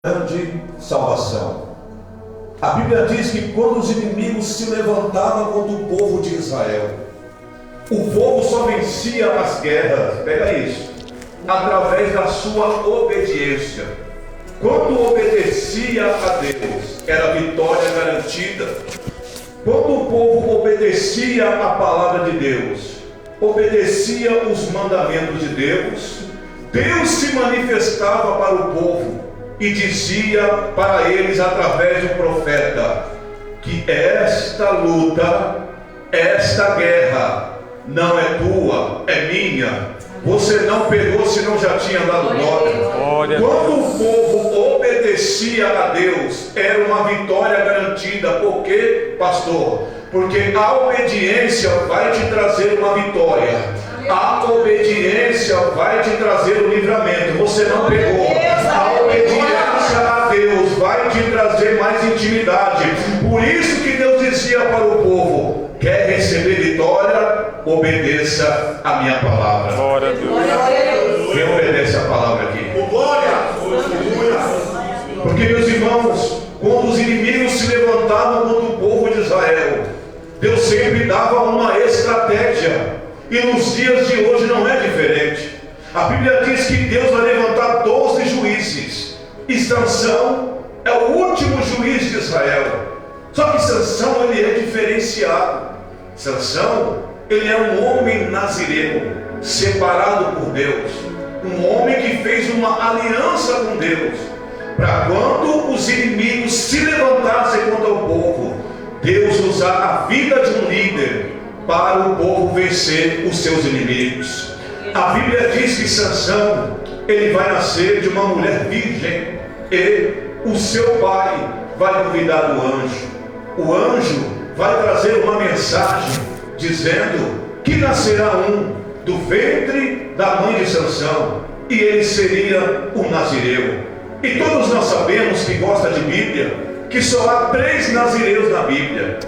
grande salvação. A Bíblia diz que quando os inimigos se levantavam contra o povo de Israel, o povo só vencia as guerras, pega isso, através da sua obediência. Quando obedecia a Deus, era vitória garantida. Quando o povo obedecia a palavra de Deus, obedecia os mandamentos de Deus, Deus se manifestava para o povo e dizia para eles através do profeta que esta luta, esta guerra não é tua, é minha. Você não pegou se não já tinha dado glória. Quando o povo obedecia a Deus, era uma vitória garantida. Por quê, pastor? Porque a obediência vai te trazer uma vitória. A obediência vai te trazer o livramento. Você não pegou. A obediência a Deus vai te trazer mais intimidade. Por isso que Deus dizia para o povo: quer receber vitória? Obedeça a minha palavra. Glória a Deus. Quem obedece a palavra aqui? Glória. Porque, meus irmãos, quando os inimigos se levantavam contra o povo de Israel, Deus sempre dava uma estratégia. E nos dias de hoje não é diferente. A Bíblia diz que Deus vai levantar 12 juízes. E Sansão é o último juiz de Israel. Só que Sansão, ele é diferenciado. Sansão, ele é um homem nazireu, separado por Deus. Um homem que fez uma aliança com Deus, para quando os inimigos se levantassem contra o povo, Deus usar a vida de um líder para o povo vencer os seus inimigos. A Bíblia diz que Sansão, ele vai nascer de uma mulher virgem, e o seu pai vai duvidar do anjo. O anjo vai trazer uma mensagem dizendo que nascerá um do ventre da mãe de Sansão, e ele seria um nazireu. E todos nós sabemos, que gosta de Bíblia, que só há 3 nazireus na Bíblia.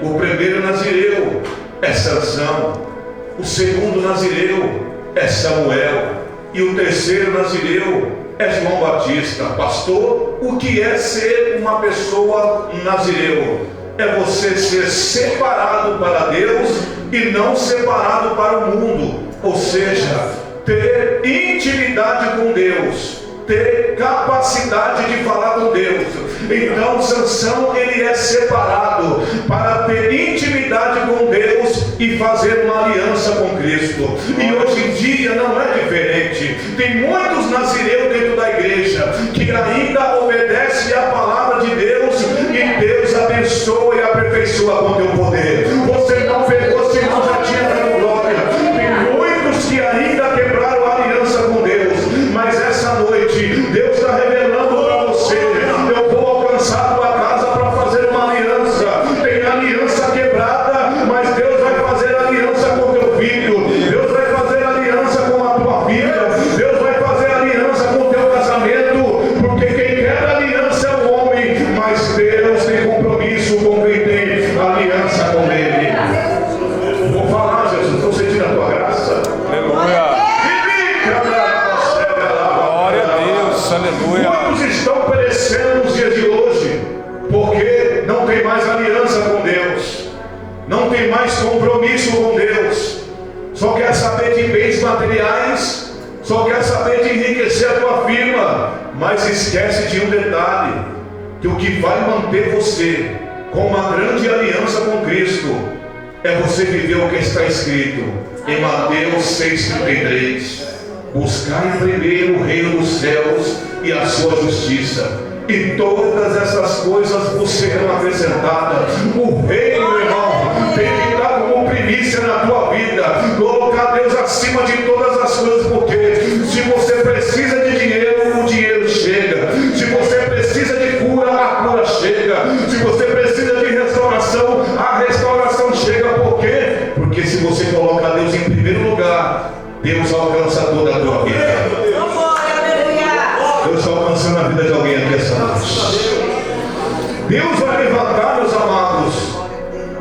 O primeiro nazireu é Sansão, o segundo nazireu é Samuel, e o terceiro nazireu é João Batista. Pastor, o que é ser uma pessoa nazireu? É você ser separado para Deus e não separado para o mundo. Ou seja, ter intimidade com Deus, ter capacidade de falar com Deus. Então Sansão, ele é separado para ter intimidade com Deus e fazer uma aliança com Cristo. E hoje em dia não é diferente. Tem muitos nazireus dentro da igreja que ainda obedecem à palavra de Deus, e Deus abençoa e aperfeiçoa com teu poder. Você não pegou se não já tinha dado glória. Tem muitos que ainda quebraram a aliança com Deus, mas essa noite Deus está revelando para você: eu vou alcançar a tua casa para fazer uma aliança. Tem aliança quebrada, mas Deus vai fazer aliança com teu filho. Deus vai fazer aliança com a tua filha. Deus vai fazer aliança com o teu casamento. Porque quem quer aliança é o homem, mas Deus tem compromisso com quem tem aliança com ele. Vou falar, Jesus, estou sentindo a tua graça. Aleluia. Glória a Deus, aleluia. Muitos estão perecendo nos dias de hoje, porque não tem mais aliança com Deus, não tem mais compromisso com Deus, só quer saber de bens materiais, só quer saber de enriquecer a tua firma, mas esquece de um detalhe: que o que vai manter você com uma grande aliança com Cristo é você viver o que está escrito em Mateus 6,33: buscai primeiro o reino dos céus e a sua justiça, e todas essas coisas vos serão acrescentadas. O reino, irmão, tem que estar como primícia na tua vida. Colocar Deus acima de todas as coisas, porque se você precisa de dinheiro, o dinheiro chega. Se você precisa de cura, a cura chega. Se você precisa de restauração, a restauração chega. Por quê? Porque se você colocar Deus em primeiro lugar, Deus alcança toda a tua vida. Deus está alcançando a vida de alguém aqui essa noite. Deus vai levantar, meus amados,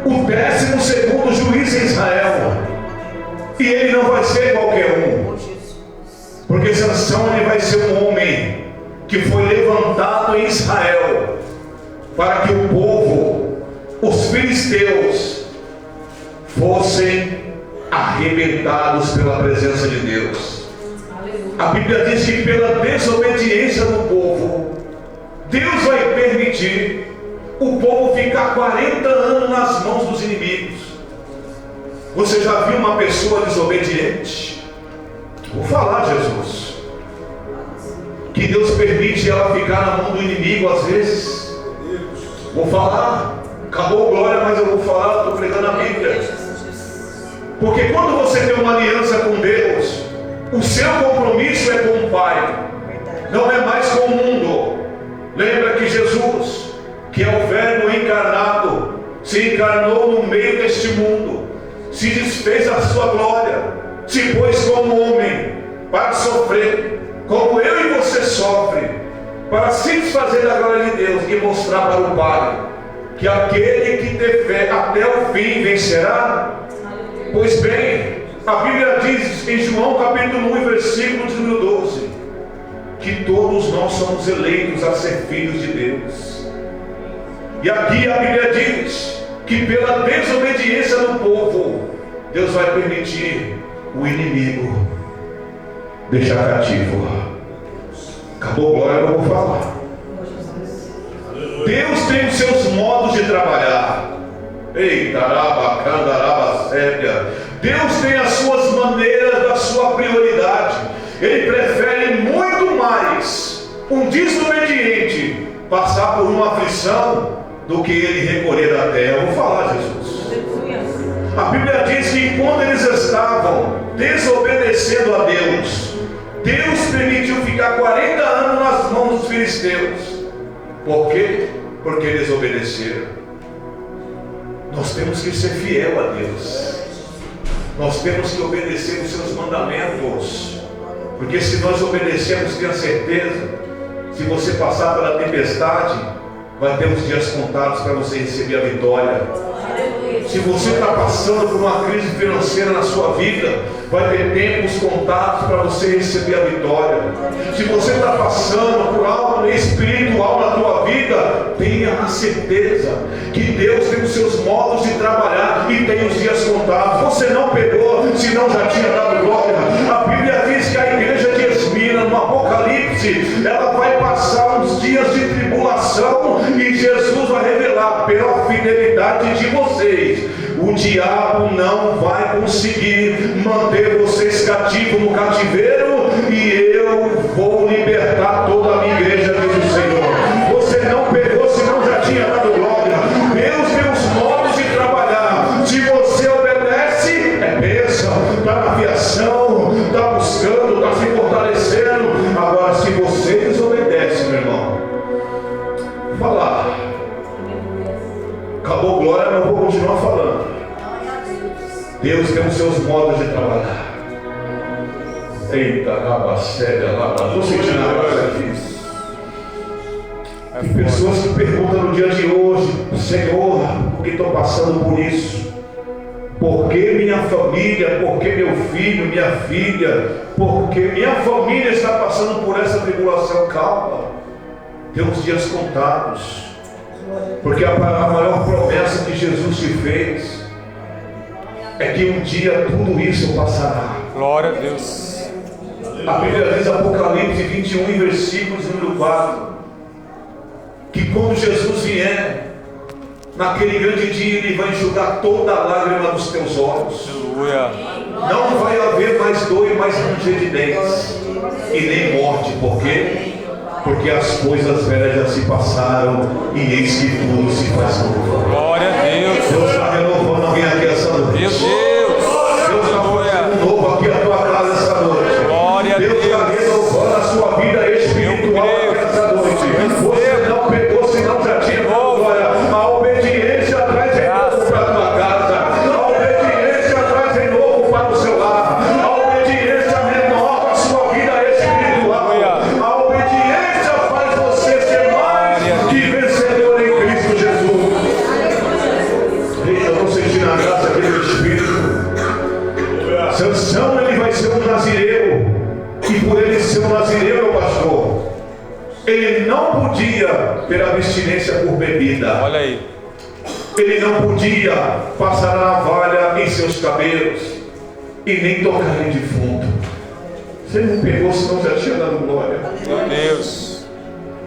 o 12º juiz em Israel. E ele não vai ser qualquer um. Porque Sansão, ele vai ser um homem que foi levantado em Israel para que o povo, os filisteus, fossem arrebentados pela presença de Deus. A Bíblia diz que pela desobediência do povo, Deus vai permitir o povo ficar 40 anos nas mãos dos inimigos. Você já viu uma pessoa desobediente? Vou falar, Jesus, que Deus permite ela ficar na mão do inimigo às vezes. Vou falar, acabou a glória, mas eu vou falar, estou pregando a Bíblia. Porque quando você tem uma aliança com Deus, o seu compromisso é com o Pai, não é mais com o mundo. Lembra que Jesus, que é o Verbo encarnado, se encarnou no meio deste mundo, se desfez a sua glória, se pôs como homem para sofrer, como eu e você sofre, para se desfazer da glória de Deus e mostrar para o Pai que aquele que ter fé até o fim vencerá. Pois bem, a Bíblia diz em João capítulo 1, versículo de número 12, que todos nós somos eleitos a ser filhos de Deus. E aqui a Bíblia diz que pela desobediência do povo, Deus vai permitir o inimigo deixar cativo. Acabou a glória, eu vou falar. Deus tem os seus modos de trabalhar. Eita, arabacanda, arabacédia. Deus tem as suas maneiras, da sua prioridade. Ele prefere muito mais um desobediente passar por uma aflição do que ele recolher a terra. Eu vou falar, Jesus. A Bíblia diz que quando eles estavam desobedecendo a Deus, Deus permitiu ficar 40 anos nas mãos dos filisteus. Por quê? Porque eles obedeceram. Nós temos que ser fiel a Deus. Nós temos que obedecer os seus mandamentos. Porque se nós obedecermos, tenha certeza, se você passar pela tempestade, vai ter os dias contados para você receber a vitória. Se você está passando por uma crise financeira na sua vida, vai ter tempos contados para você receber a vitória. Se você está passando por algo espiritual na tua vida, tenha a certeza que Deus tem os seus modos de trabalhar e tem os dias contados. Você não pegou, senão já tinha dado glória. A Bíblia diz que a igreja de Esmirna, no Apocalipse, ela vai passar uns dias de tribulação e Jesus vai revelar pela fidelidade de vocês. O diabo não vai conseguir manter vocês cativos no cativeiro, e eu vou libertar toda a minha igreja, diz o Senhor. Você não pegou, senão já tinha dado glória. Deus tem os modos de trabalhar. Se você obedece, é bênção, está na aviação, está buscando, está se fortalecendo. Agora, se você desobedece, meu irmão, falar, acabou glória, mas eu vou continuar falando. Deus tem os seus modos de trabalhar. Eita, rabacédia, estou sentindo a glória aqui. Tem pessoas que perguntam no dia de hoje: Senhor, por que estou passando por isso? Por que minha família? Por que meu filho, minha filha? Por que minha família está passando por essa tribulação? Calma, tem uns dias contados. Porque a maior promessa que Jesus te fez é que um dia tudo isso passará. Glória a Deus. A Bíblia diz, Apocalipse 21, versículos número 4, que quando Jesus vier, naquele grande dia, Ele vai enxugar toda a lágrima dos teus olhos. Aleluia. Não vai haver mais dor e mais ranger de dentes, e nem morte. Por quê? Porque as coisas velhas já se passaram, e eis que tudo se faz novo. Glória a Deus. Deus está renovando alguém aqui essa noite. Meu Deus. Deus está fazendo um novo aqui na tua casa essa noite. Glória a Deus está Deus. renovando a sua vida espiritual aqui essa noite. Você não pegou, senão já tinha dado glória. A obediência traz renovo para a tua casa. A obediência traz renovo para o seu lar. A obediência renova a sua vida espiritual. A obediência faz você ser mais que vencedor em Cristo Jesus. Eita, eu estou sentindo a graça aqui do Espírito. podia ter abstinência por bebida. Olha aí. Ele não podia passar a navalha em seus cabelos e nem tocar em defunto. Você não pegou, senão já tinha dado glória. Meu Deus.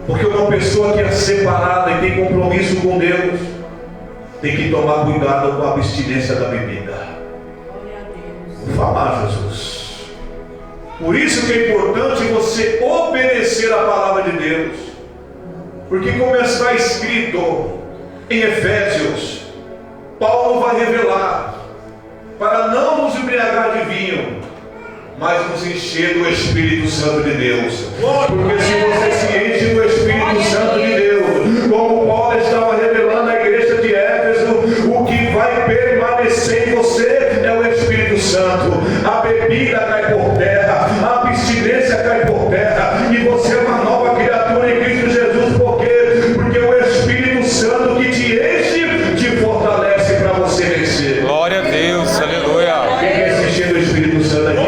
Porque uma pessoa que é separada e tem compromisso com Deus tem que tomar cuidado com a abstinência da bebida. Vou falar, Jesus. Por isso que é importante você obedecer a palavra de Deus. Porque como está escrito em Efésios, Paulo vai revelar para não nos embriagar de vinho, mas nos encher do Espírito Santo de Deus. Porque se você se enche do Espírito Santo de Deus, como Paulo estava revelando à igreja de Éfeso, o que vai permanecer em você é o Espírito Santo. A bebida cai por terra, a abstinência cai por terra, e você é uma nova criatura em Cristo Jesus. Por quê? Porque é o Espírito Santo que te enche, te fortalece para você vencer. Glória a Deus, aleluia. Quem quer se encher do Espírito Santo aqui?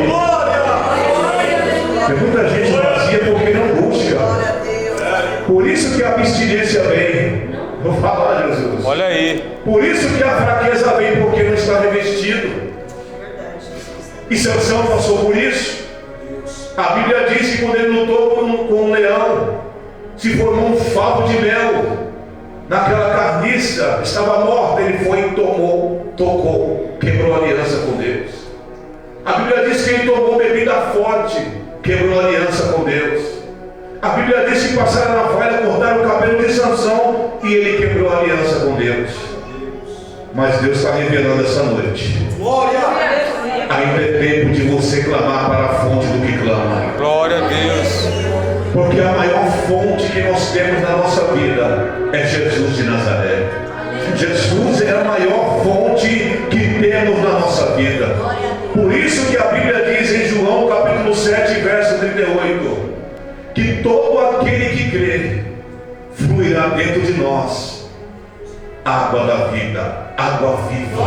Tem muita gente vazia porque não busca. Por isso que a abstinência vem. Vou falar, Jesus. Olha aí. Por isso que a fraqueza vem, porque não está revestido. E Sansão passou por isso. A Bíblia diz que quando ele lutou com um leão, se formou um favo de mel naquela carniça, estava morta. Ele foi e tocou, quebrou a aliança com Deus. A Bíblia diz que ele tomou bebida forte, quebrou a aliança com Deus. A Bíblia diz que passaram na navalha, cortaram o cabelo de Sansão e ele quebrou a aliança com Deus. Mas Deus está revelando essa noite. Ainda é tempo de você clamar para a fonte do que clama. Glória a Deus. Porque a maior fonte que nós temos na nossa vida é Jesus de Nazaré. Jesus é a maior fonte que temos na nossa vida. Por isso que a Bíblia diz em João capítulo 7, verso 38, que todo aquele que crê fluirá dentro de nós água da vida, água viva.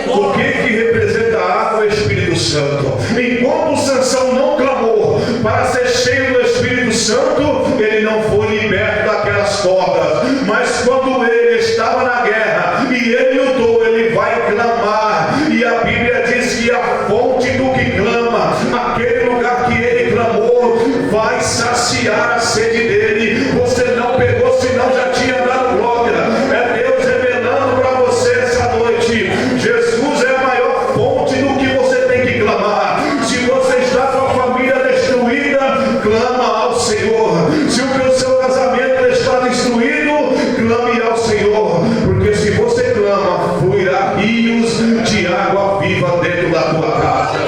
O que representa a água é o Espírito Santo. Enquanto Sansão não clamou para ser cheio do Espírito Santo, ele não foi liberto daquelas cordas. Mas quando ele estava na guerra e ele lutou, ele vai clamar. E a Bíblia diz que a fonte do que clama, aquele lugar que ele clamou, vai saciar a sede dele. Você não pegou, senão já tinha dado glória. É Deus revelando para você essa noite. Jesus é a maior fonte do que você tem que clamar. Se você está com a família destruída, clama ao Senhor. Se o seu casamento está destruído, clame ao Senhor. Porque se você clama, fluirá rios de água viva dentro da tua casa.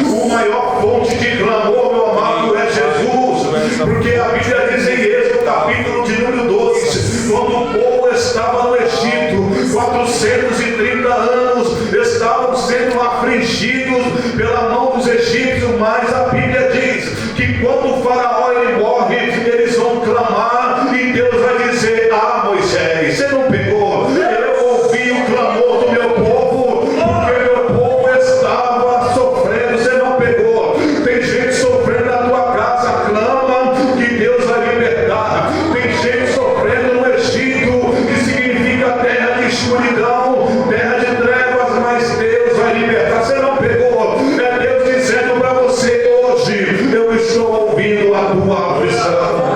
O maior fonte de clamor, meu amado, é Jesus. Porque a Bíblia diz em Êxodo, capítulo de número 2, quando o povo estava no Egito, 430 anos, estavam sendo afligidos pela mão dos egípcios, mas a Bíblia diz que quando o faraó ele morre, eles vão clamar e Deus vai dizer: ah, Moisés, você não pegou? Eu ouvi o clamor do meu povo, porque meu povo estava sofrendo. Você não pegou? Tem gente sofrendo na tua casa, clama que Deus vai libertar. Tem gente sofrendo no Egito, que significa terra de escuridão, terra de trevas, mas Deus vai libertar. Você não pegou? É Deus dizendo para você hoje: eu estou ouvindo a tua aflição.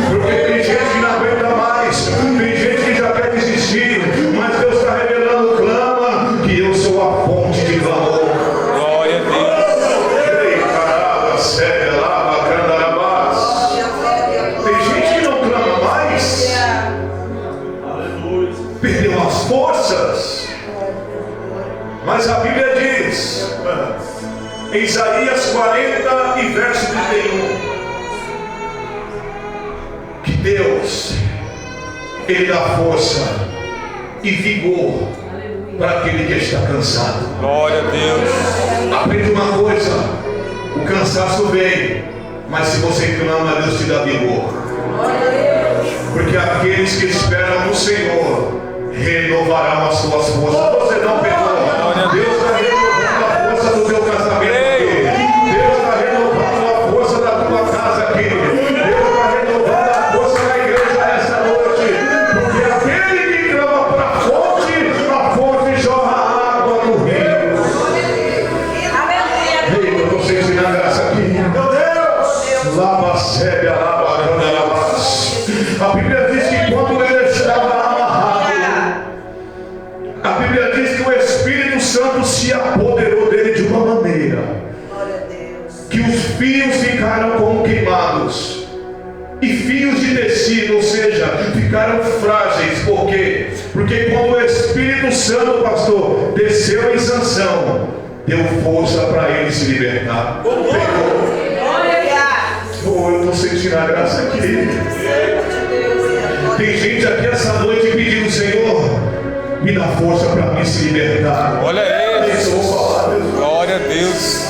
Porque tem gente que não aguenta mais, tem gente que já quer desistir, mas Deus está revelando: clama, que eu sou a fonte de clamor. Glória a Deus. Tem gente que não clama mais, perdeu as forças. Mas a Bíblia diz em Isaías 40 e verso 31 que Deus, Ele dá força e vigor para aquele que está cansado. Glória a Deus. Aprende uma coisa: o cansaço vem, mas se você clama, Deus te dá vigor. Porque aqueles que esperam no Senhor renovarão as suas forças. Você não pegou. Deus está renovando a força do teu casamento aqui. Deus está renovando a força da tua casa aqui. Deus está renovando a força da igreja essa noite. Porque aquele que clama para a fonte jorra água no rio. Ei, eu estou sentindo a graça aqui. Meu Deus! Lava sebe, lava, lava. A Bíblia diz que quando ele estava amarrado, a Bíblia diz que o Espírito Santo se apoderou dele de uma maneira que os fios ficaram como queimados, e fios de tecido, ou seja, ficaram frágeis. Por quê? Porque quando o Espírito Santo, pastor, desceu em Sansão, deu força para ele se libertar. Pegou. Oh, eu estou sentindo a graça aqui. Tem gente aqui essa noite pedindo: Senhor, me dá força para me se libertar. Olha aí. Glória a Deus.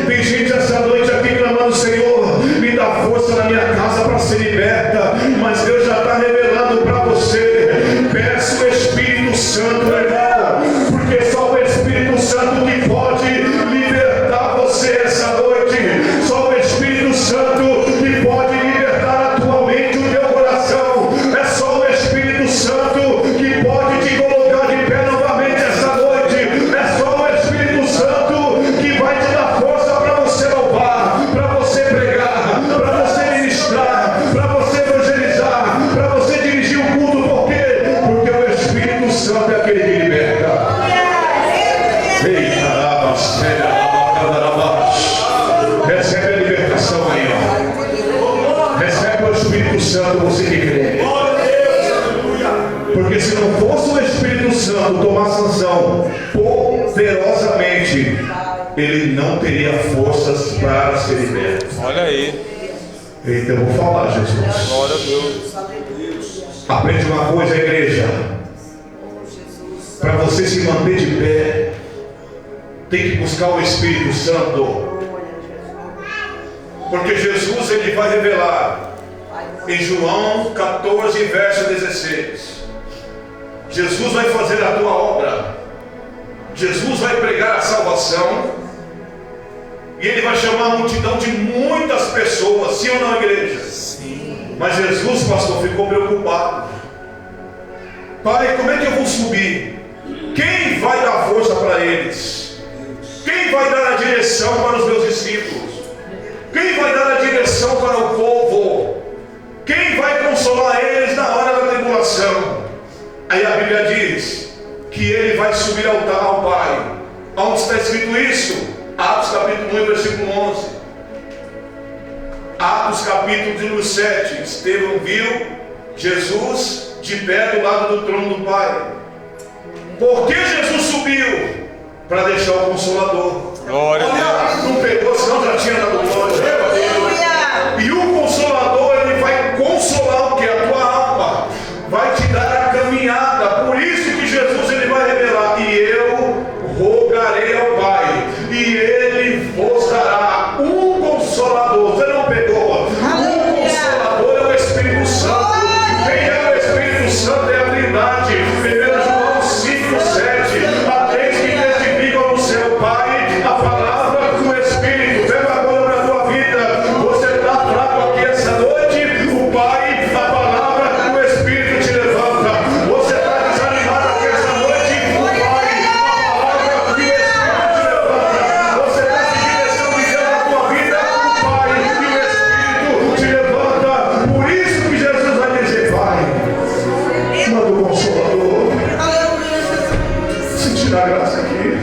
Tem gente essa noite aqui clamando: Senhor, me dá força na minha casa para ser liberta. Mas Deus já está revelando para você: peça o Espírito Santo, irmão, porque só o Espírito Santo que pode libertar você essa noite. Só o Espírito Santo que pode libertar a tua mente, o teu coração. É só o Espírito Santo que pode te colocar de pé novamente essa noite. É só o Espírito Santo que vai te dar força para você louvar, para você pregar, para você ministrar, para você evangelizar, para você dirigir o culto. Por quê? Porque o Espírito Santo é aquele que liberta. Ei, caramba, recebe a libertação aí, ó. Recebe o Espírito Santo, você que crê. Porque se não fosse o Espírito Santo tomar Sansão poderosamente, ele não teria forças para ser liberto. Olha aí. Eita, eu vou falar, Jesus. Glória a Deus. Aprende uma coisa, igreja. Para você se manter de pé, tem que buscar o Espírito Santo. Porque Jesus, ele vai revelar em João 14, verso 16. Jesus vai fazer a tua obra. Jesus vai pregar a salvação. E ele vai chamar a multidão de muitas pessoas. Sim ou não, igreja? Sim. Mas Jesus, pastor, ficou preocupado. Pai, como é que eu vou subir? Quem vai dar força para eles? Quem vai dar a direção para os meus discípulos? Quem vai dar a direção para o povo? Quem vai consolar eles na hora da tribulação? Aí a Bíblia diz que ele vai subir ao Pai. Onde está escrito isso? Atos capítulo 1, versículo 11. Atos capítulo 7. Estevão viu Jesus de pé do lado do trono do Pai. Por que Jesus subiu? Para deixar o Consolador. Glória a Deus. Não pegou, senão já tinha dado glória. E o Consolador, ele vai consolar o que? A tua alma. Vai te dar a caminhada. Por isso que Jesus, ele vai revelar: e eu rogarei ao Pai, e ele vos dará um Consolador. Você não pegou? O Consolador é o Espírito Santo. Quem é o Espírito Santo? É a Trindade. 1 João 5, 7. Há três que testificam no seu Pai, a palavra do Espírito. Pega agora na tua vida. Você está fraco aqui essa noite. O Pai, a palavra do Espírito te levanta. Você está desanimado aqui essa noite. O Pai, a palavra do Espírito te levanta. Você está sem direção de Deus na tua vida. O Pai e o Espírito te levanta. Por isso que Jesus vai dizer: Pai, manda o Consolador. Sentir a graça aqui.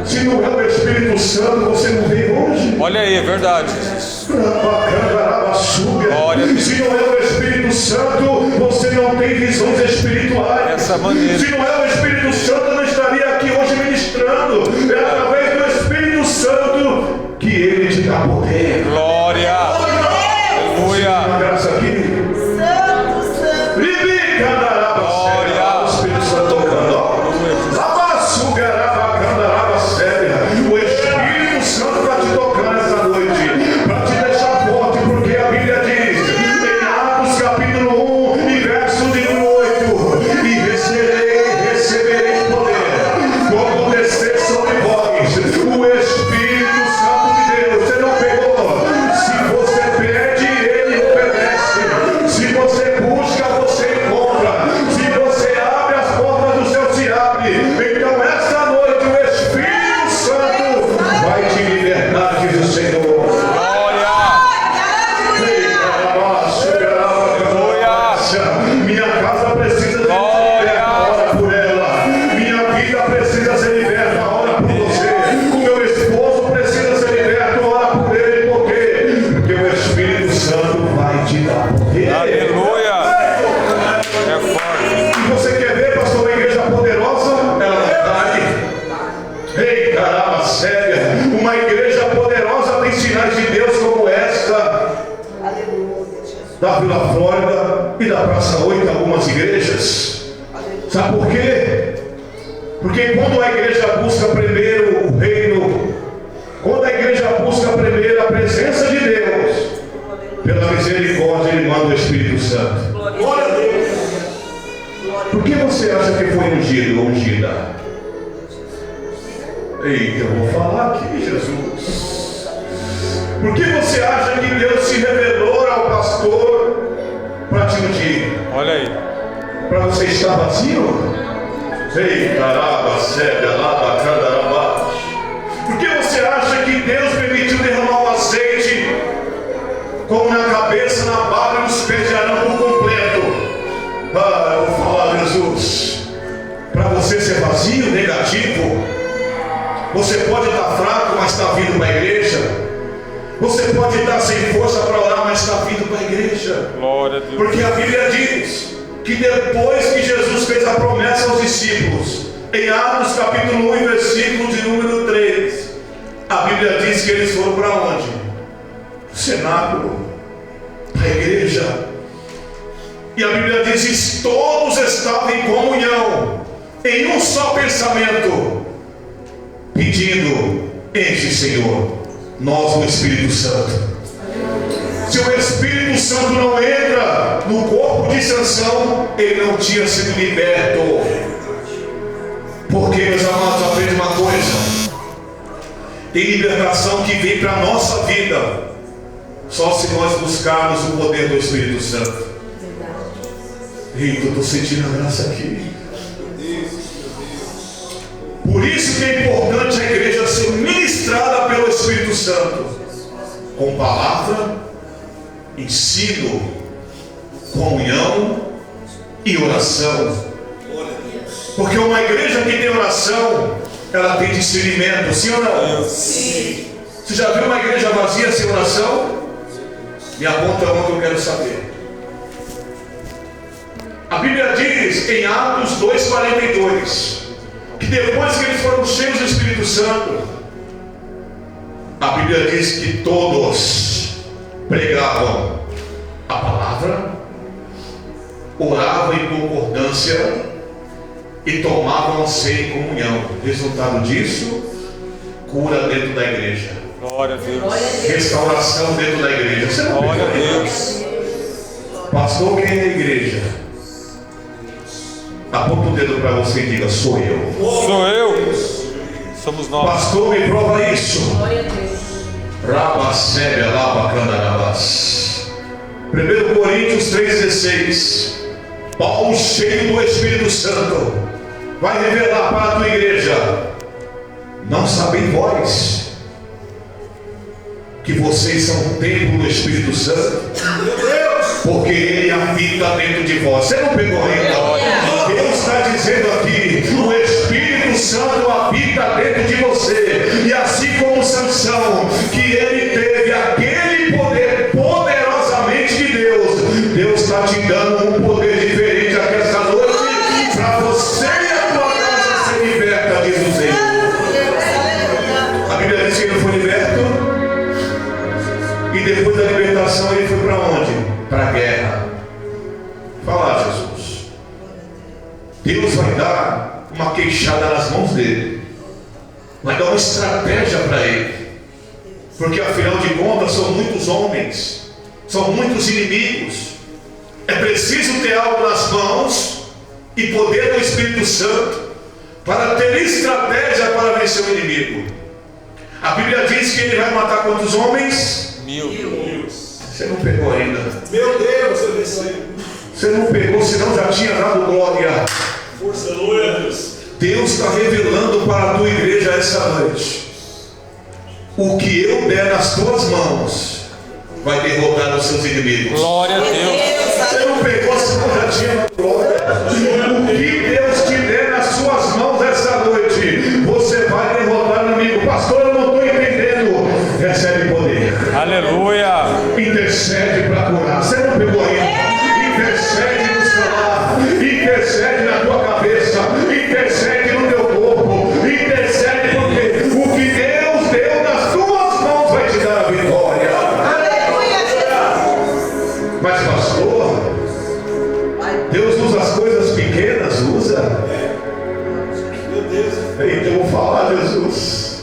Se não é o Espírito Santo, você não veio hoje. Olha aí, é verdade. Glória. Se não é o Espírito Santo, você não tem visões espirituais. Dessa maneira. Se não é o Espírito Santo, eu não estaria aqui hoje ministrando. É através do Espírito Santo que ele te dá poder. Glória. Aleluia. A graça aqui. Glória. O Espírito Santo tocando. O Espírito Santo vai te tocar nessa noite, para te deixar te dá poder. Aleluia. É forte. E você quer ver, pastor, uma igreja poderosa? Ela não cai. Ei, caramba, séria. Uma igreja poderosa tem sinais de Deus como esta. Da Vila Flórida e da Praça 8, algumas igrejas. Sabe por quê? Porque quando a igreja busca primeiro o reino, quando a igreja busca primeiro a presença de Deus, pela misericórdia Ele manda o Espírito Santo. Glória a Deus. Por que você acha que foi ungido ou ungida? Eita, eu vou falar aqui, Jesus. Por que você acha que Deus se revelou ao pastor para te ungir? Olha aí. Para você estar vazio? Ei, caraba, séria, lava, candarabá. Por que você acha que Deus permitiu derramar o azeite como na cabeça, na barba e nos pés de Arão por completo? Ah, eu vou falar, Jesus. Para você ser vazio, negativo. Você pode estar fraco, mas está vindo para a igreja. Você pode estar sem força para orar, mas está vindo para a igreja. Glória a Deus. Porque a Bíblia diz que depois que Jesus fez a promessa aos discípulos, em Atos capítulo 1, versículo de número 3, a Bíblia diz que eles foram para onde? O cenáculo, a igreja. E a Bíblia diz que todos estavam em comunhão, em um só pensamento, pedindo: enche, Senhor, nós no Espírito Santo. Se o Espírito Santo não entra no corpo de Sansão, ele não tinha sido liberto. Porque, meus amados, aprende uma coisa: tem libertação que vem para a nossa vida só se nós buscarmos o poder do Espírito Santo. Eita, eu estou sentindo a graça aqui. Por isso que é importante a igreja ser ministrada pelo Espírito Santo, com palavra, ensino, comunhão e oração. Porque uma igreja que tem oração, ela tem discernimento, sim ou não? Sim. Você já viu uma igreja vazia sem oração? Me aponta onde eu quero saber. A Bíblia diz em Atos 2,42 que depois que eles foram cheios do Espírito Santo, a Bíblia diz que todos pregavam a palavra, oravam em concordância e tomavam ceia em comunhão. Resultado disso, cura dentro da igreja. Glória a Deus. Restauração dentro da igreja. Você não Glória a pegou Deus. Pastor, quem é da igreja? Aponta o dedo para você e diga: sou eu. Sou eu. Somos nós. Pastor, me prova isso. Rabacélia, Labacandarabás. 1 Coríntios 3,16. Paulo, cheio do Espírito Santo, vai revelar para a tua igreja: não sabem vós que vocês são o templo do Espírito Santo? Porque Ele habita dentro de vós. Você não pegou ainda? Deus está dizendo aqui: o Espírito Santo habita dentro de você. E assim como Sansão, que ele teve aquele poder poderosamente de Deus, Deus está te dando um poder diferente aqui esta noite, para você e a tua casa ser liberta, diz o Senhor. A Bíblia diz que ele foi liberto, e depois da libertação ele foi para onde? Para a guerra. Fala, Jesus. Deus vai dar uma queixada nas mãos dele, vai dar uma estratégia para ele, porque afinal de contas são muitos homens, são muitos inimigos. É preciso ter algo nas mãos e poder do Espírito Santo para ter estratégia para vencer o inimigo. A Bíblia diz que ele vai matar quantos homens? 1000. Você não pegou ainda. Meu Deus, eu desci. Você não pegou, senão já tinha dado glória. Força, Deus. Deus está revelando para a tua igreja essa noite: o que eu der nas tuas mãos vai derrotar os seus inimigos. Glória a Deus. Você não pegou, senão já tinha dado glória. O que Deus te der nas suas mãos essa noite, você vai derrotar o inimigo. Pastor, eu não estou entendendo. Recebe poder. Aleluia. Intercede para curar. Você não pegou ainda? Intercede no seu lar, intercede na tua cabeça, intercede no teu corpo, intercede porque o que Deus deu nas tuas mãos vai te dar a vitória. Mas pastor, Deus usa as coisas pequenas, usa. Meu Deus. Eita, eu vou falar, Jesus.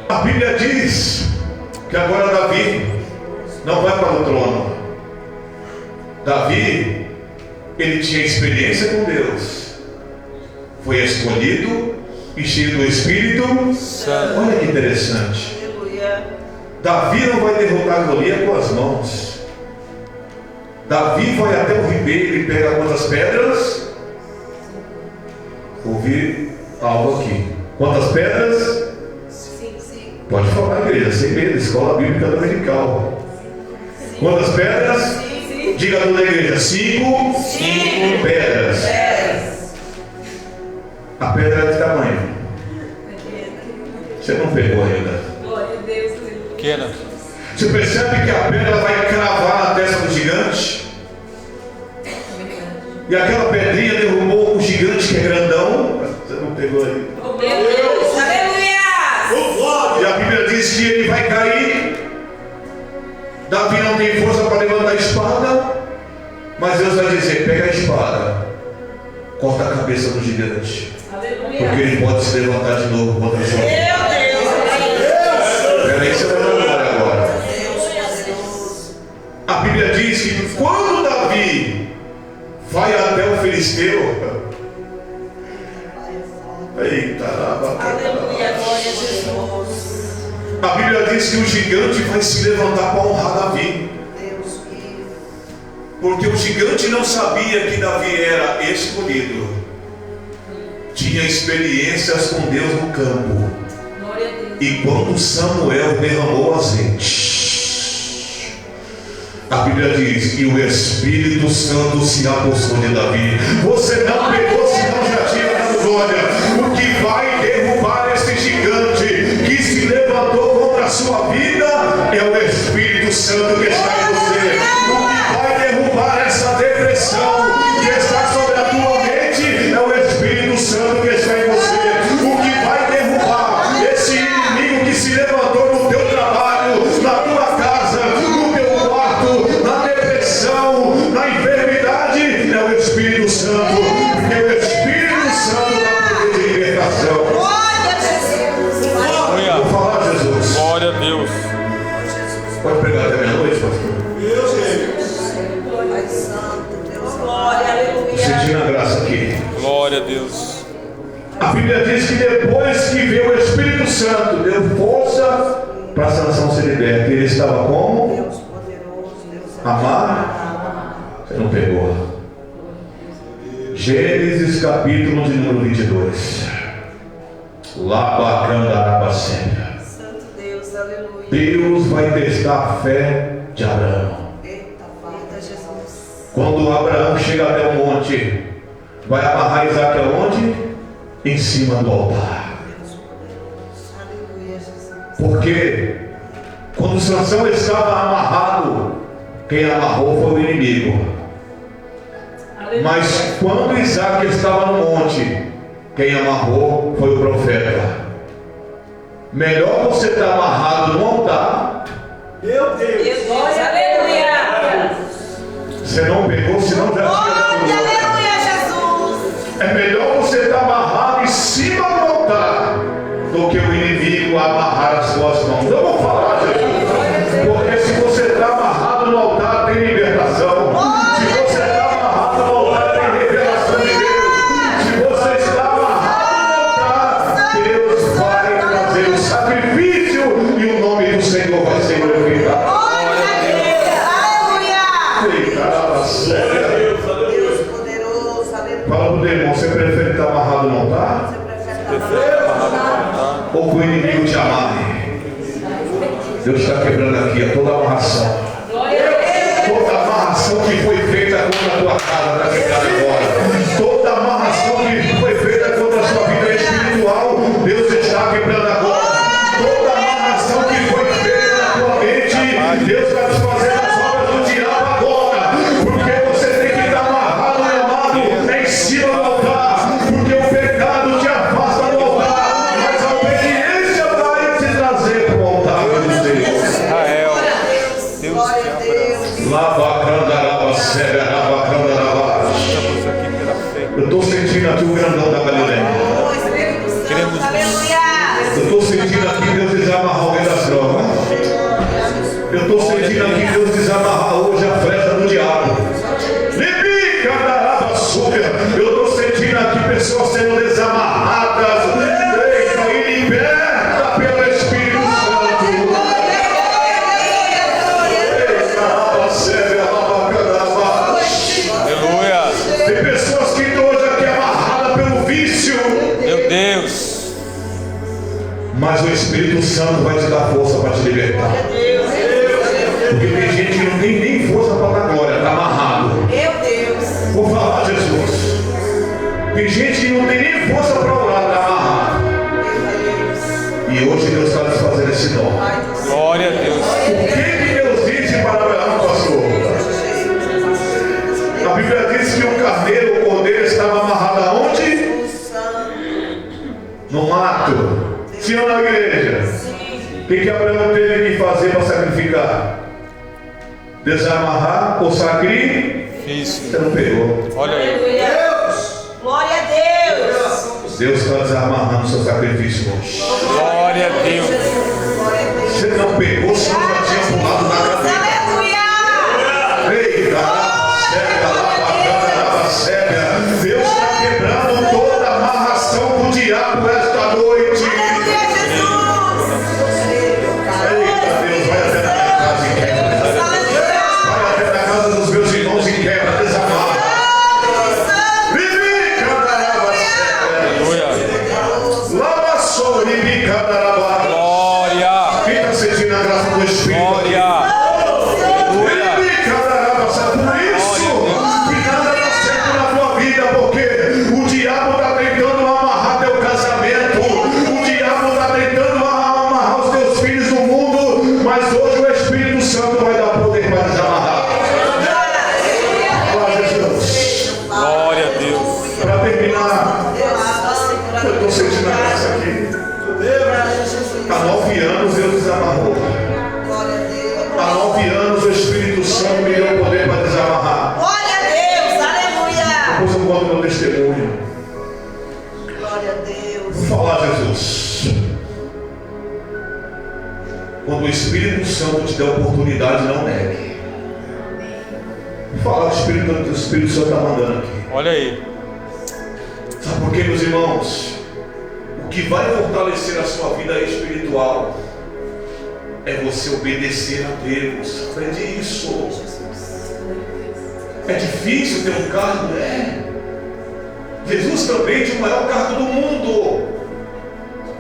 A Bíblia diz que agora Davi não vai para o trono. Davi, ele tinha experiência com Deus, foi escolhido e cheio do Espírito Santo. Olha que interessante. Davi não vai derrotar Golias com as mãos. Davi vai até o ribeiro e pega quantas pedras? Ouvi algo aqui. Quantas pedras? Sim. Pode falar, igreja, sem medo, escola bíblica dominical. Quantas pedras? Sim. Diga toda a igreja, 5 pedras. A pedra é de tamanho. Você não pegou ainda. Glória a Deus. Pequena. Você percebe que a pedra vai cravar na testa do gigante? E aquela pedrinha derrubou o gigante que é grandão. Você não pegou aí. Oh, meu Deus. Aleluia. E a Bíblia diz que ele vai cair. Davi não tem força para levantar a espada, mas Deus vai dizer: pega a espada, corta a cabeça do gigante, porque ele pode se levantar de novo contra a sua vida. Peraí, você vai lembrar agora. A Bíblia diz que quando Davi vai até o filisteu, eita, Aleluia, glória a Jesus. a Bíblia diz que o gigante vai se levantar para honrar Davi, porque o gigante não sabia que Davi era escolhido, tinha experiências com Deus no campo. Glória a Deus. E quando Samuel derramou azeite, a Bíblia diz que o Espírito Santo se apossou de Davi. Você não pegou, senão já tinha dado glória. O que vai derrubar esse gigante que se levantou contra a sua vida é o Espírito Santo que está em você. O que vai derrubar essa depressão que está sobre a tua mente é o Espírito Santo que está em você. O que vai derrubar esse inimigo que se levantou no teu trabalho, na tua casa, no teu quarto, na depressão, na enfermidade, é o Espírito Santo, porque o Espírito Santo dá poder de libertação. Glória a Jesus. Vou falar, Jesus. Glória a Deus. Pode pregar até meia-noite, pastor? Deus, Pai Santo, Deus. Glória, aleluia. Sentindo a graça aqui. Glória a Deus. A Bíblia diz que depois que veio o Espírito Santo, deu força para Sansão ser liberto. Ele estava como? Amar? Você não pegou. Gênesis capítulo de número 22. Labacandarabacena. Santo Deus, aleluia. Deus vai testar a fé de Abraão. Eita, Jesus. Quando Abraão chega até o monte, vai amarrar Isaac aonde? Em cima do altar. Aleluia, Jesus. Porque quando Sansão estava amarrado, quem amarrou foi o inimigo. Mas quando Isaac estava no monte, quem amarrou foi o profeta. Melhor você estar amarrado no altar. meu Deus. Glória, aleluia. Você não pegou, senão já tinha dado Glória, glória. aleluia, Jesus. É melhor você estar amarrado em cima do altar do que o inimigo amarrar as suas mãos. Eu vou falar, Jesus. Porque se você está amarrado no altar, tem libertação. Se você está amarrado no altar, tem revelação de Deus. Se você está amarrado no altar, Deus vai trazer o sacrifício e o nome do Senhor vai ser glorificado. Ei, caramba, sério. Deus poderoso, aleluia. Fala pro irmão, você prefere estar amarrado no altar? Ou que o inimigo te amarre? Deus está quebrando aqui toda amarração. Toda amarração que foi feita contra a tua casa está quebrada agora. Toda amarração que foi feita contra a sua vida espiritual, Deus está quebrando agora. Toda amarração que foi feita na tua mente, Deus está desfazendo as obras Estamos aqui pela fé. Eu estou sentindo aqui o grandão da Galileia. Oh, Espírito Santo. Queremos- Aleluia. Eu estou sentindo aqui Deus desamarrar alguém das drogas. Eu estou sentindo aqui Deus desamarrar hoje a flecha do diabo. Eu estou sentindo aqui pessoas sendo desamarradas. Eita, e liberta pelo Espírito Santo. Aleluia. Tem pessoas que estão hoje aqui amarradas pelo vício. Meu Deus. Mas o Espírito Santo vai te dar força para te libertar. Porque tem gente que não tem nem força para dar glória, está amarrado. Meu Deus. Vou falar, Jesus. Tem gente que não tem nem força para orar, está amarrado. E hoje Deus está desfazendo esse nó. Glória a Deus. O que Deus disse para Abraão, pastor? A Bíblia diz que o carneiro, o cordeiro, estava amarrado aonde? No mato. Sim ou não, igreja? O que Abraão teve que fazer para sacrificar? Desamarrar ou sacrifício? Você não pegou. Olha aí. Glória a Deus. Deus está desamarrando o seu sacrifício hoje. Glória a Deus. Você não pegou, senão já tinha pulado na cadeira. Aleluia. Eita, Deus está quebrando toda a amarração do diabo esta noite. Aleluia, Jesus. Eita, Deus, vai até na minha casa e quebra. Vai até na casa dos meus irmãos e quebra, desamarra. Aleluia. Lava só, Glória. quem está sentindo a graça do Espírito? Glória. Aleluia. Por isso que nada dá certo na tua vida, porque o diabo está tentando amarrar teu casamento, o diabo está tentando amarrar os teus filhos no mundo, mas hoje o Espírito Santo vai dar poder para desamarrar. Glória a Jesus. Glória a Deus. Para terminar, eu estou sentindo a graça aqui. Há 9 anos Deus desamarrou. Há 9 anos o Espírito Santo me deu o poder para desamarrar. Glória a Deus. Aleluia. Depois eu conto meu testemunho. Glória a Deus. Vou falar, Jesus. Quando o Espírito Santo te der oportunidade, não negue. Vou falar, o Espírito Santo está mandando aqui. Olha aí. Sabe por quê, meus irmãos? O que vai fortalecer a sua vida espiritual é você obedecer a Deus. Aprende isso. É difícil ter um cargo? É. Jesus também tinha o maior cargo do mundo.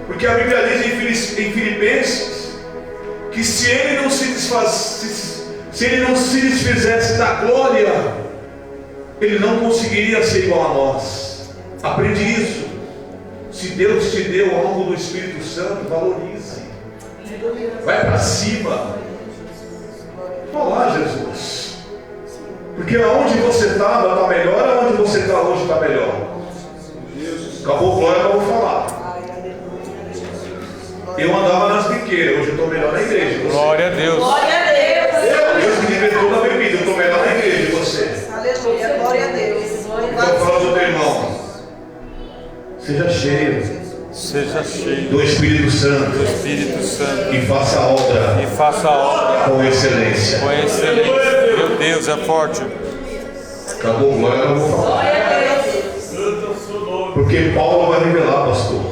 Porque a Bíblia diz em Filipenses que se ele não se desfizesse da glória, ele não conseguiria ser igual a nós. Aprende isso. Se Deus te deu algo do Espírito Santo, valorize. Vai para cima. Olá, Jesus. Porque aonde você estava está melhor, aonde você está hoje está melhor. Acabou glória, eu vou falar. Eu andava nas biqueiras, hoje eu estou melhor na igreja. Você. Glória a Deus. Glória a Deus. Deus me libertou da bebida, eu estou melhor na igreja. Você. Aleluia. Glória a Deus. Então fala do teu irmão. Seja cheio Seja cheio do Espírito do Santo Espírito Santo e faça a obra e faça a obra com excelência. com excelência. Meu Deus, é forte. Acabou glória, eu não vou falar. Porque Paulo vai revelar, pastor,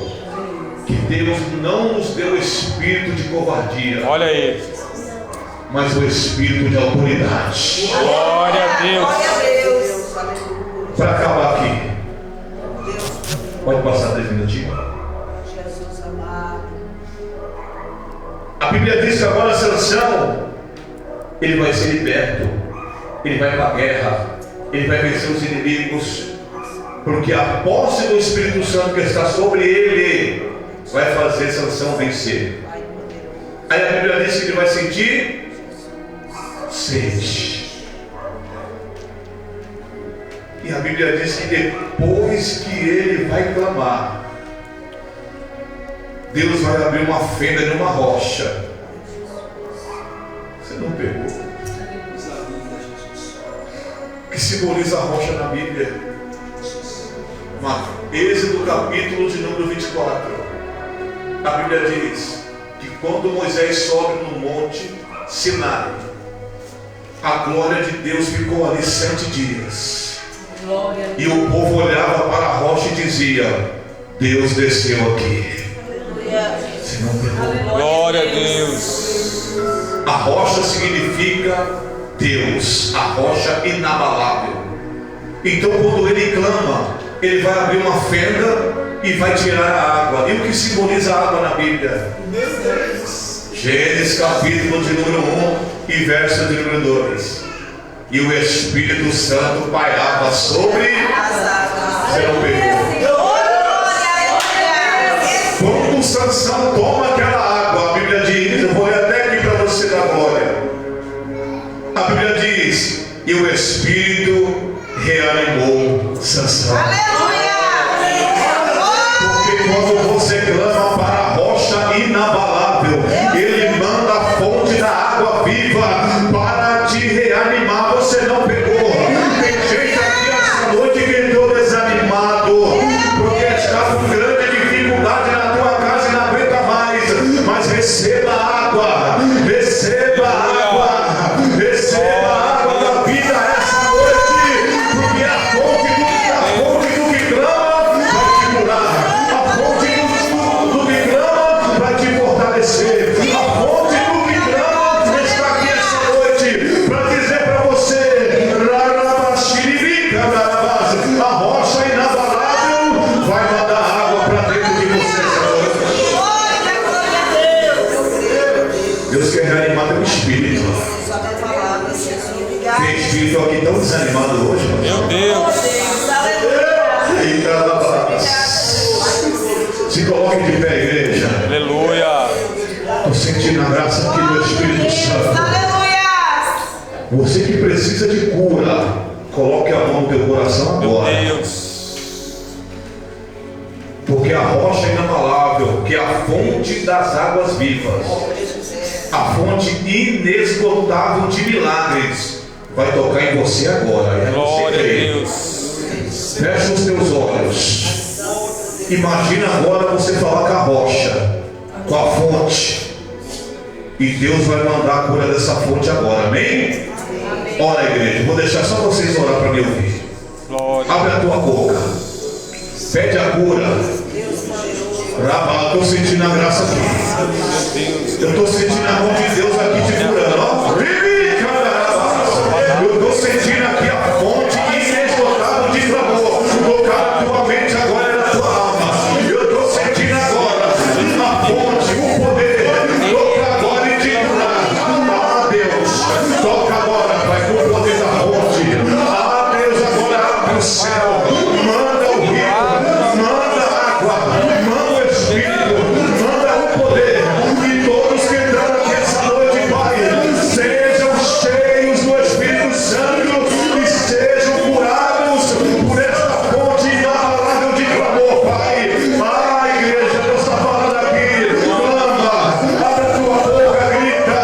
que Deus não nos deu espírito de covardia, Olha aí. mas o espírito de autoridade. Glória a Deus. Glória a Deus. Para acabar aqui, pode passar 10 minutinhos. Jesus amado. A Bíblia diz que agora Sansão, ele vai ser liberto, ele vai para a guerra, ele vai vencer os inimigos, porque a posse do Espírito Santo que está sobre ele vai fazer Sansão vencer. Aí a Bíblia diz que ele vai sentir sede. E a Bíblia diz que depois que ele vai clamar, Deus vai abrir uma fenda numa rocha. Você não pegou? que simboliza a rocha na Bíblia? Êxodo capítulo de número 24. A Bíblia diz que quando Moisés sobe no monte Sinai, a glória de Deus ficou ali 7 dias. E o povo olhava para a rocha e dizia: Deus desceu aqui. Você não pegou? Glória a Deus. A rocha significa Deus, a rocha inabalável. Então quando ele clama, ele vai abrir uma fenda e vai tirar a água. E o que simboliza a água na Bíblia? Gênesis capítulo de número 1 e verso de número 2. E o Espírito Santo pairava sobre as águas. Você não pegou? Quando Sansão toma aquela água, a Bíblia diz, eu vou ler até aqui para você dar glória. A Bíblia diz: e o Espírito reanimou Sansão. Porque quando você clama para a rocha inabalável, ele manda a fonte da água viva para te reanimar. Você não pegou? Tem gente aqui essa noite que entrou desanimado, porque está com grande dificuldade na tua casa e não aguenta mais. Mas receba água, receba água, receba água da vida essa noite, porque a fonte do que clama vai te curar, a fonte do que clama vai te fortalecer, a fonte do que clama está aqui essa noite para dizer para você: a rocha inabalável vai mandar água para dentro de você essa noite. Deus quer reanimar teu espírito. Tem espírito aqui tão desanimado hoje, Meu Deus. Se coloque de pé, igreja. Aleluia. Estou sentindo a graça aqui do Espírito Santo. Você que precisa de cura, coloque a mão no teu coração Meu agora. Deus. Porque a rocha inabalável, que é a fonte das águas vivas, a fonte inesgotável de milagres, vai tocar em você agora. É Glória a você crê. Deus. Fecha os teus olhos. Imagina agora você falar com a rocha, com a fonte, e Deus vai mandar a cura dessa fonte agora, amém? Ora, igreja, vou deixar só vocês orar para me ouvir. Glória. Abre a tua boca, pede a cura. Estou sentindo a graça aqui. Eu estou sentindo a mão de Deus aqui te curando, ó. Eu estou sentindo aqui a fonte inesgotável de clamor tocar na tua mente agora e na tua alma. Eu estou sentindo agora a fonte, o poder tocar agora e te curar. Ah, Deus, toca agora, Pai, com o poder da fonte. Ah, Deus, agora abre o céu, manda o rio, manda a água, manda o Espírito, manda o poder. E todos que entraram aqui essa noite, Pai, sejam cheios do Espírito Santo e sejam curados por esta fonte inabalável de clamor, Pai. Ah, igreja, Deus está falando aqui. Clama, abre a tua boca, grita,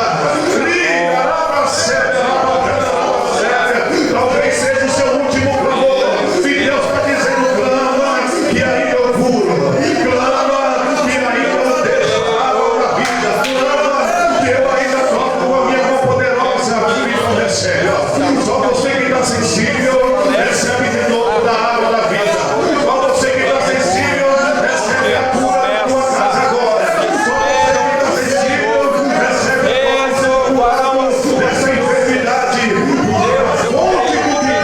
talvez seja o seu último clamor. E Deus está dizendo: clama, que ainda eu curo. Clama, que ainda eu deixo a água da vida. Clama, que eu ainda toco com a minha mão poderosa e não recebe. Só você que está sensível, recebe de novo da água da vida. Só você que está sensível, recebe a cura da tua casa agora. Só você que está sensível, recebe a cura dessa enfermidade. A fonte do que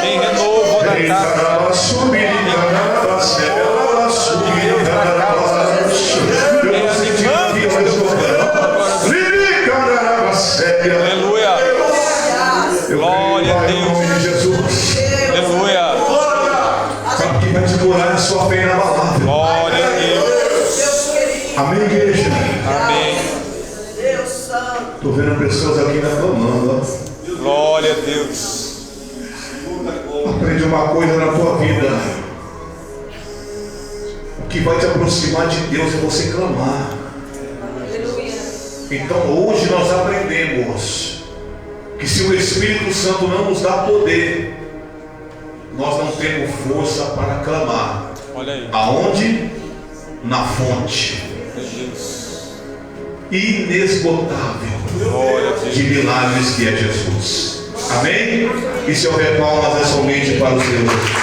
Tem renovo na casa. Aleluia. Glória a Deus. Jesus. Aleluia. Sabe que vai te curar a sua fé inabalável. Glória a Deus. Amém, igreja? Amém. Estou vendo pessoas aqui ainda clamando. Ó. Glória a Deus. Aprende uma coisa na tua vida: o que vai te aproximar de Deus é você clamar. Então hoje nós aprendemos que se o Espírito Santo não nos dá poder, nós não temos força para clamar. Olha aí. Aonde? Na fonte Meu Deus. inesgotável Glória a Deus. de milagres que é Jesus. Amém? E se houver palmas, é somente para o Senhor.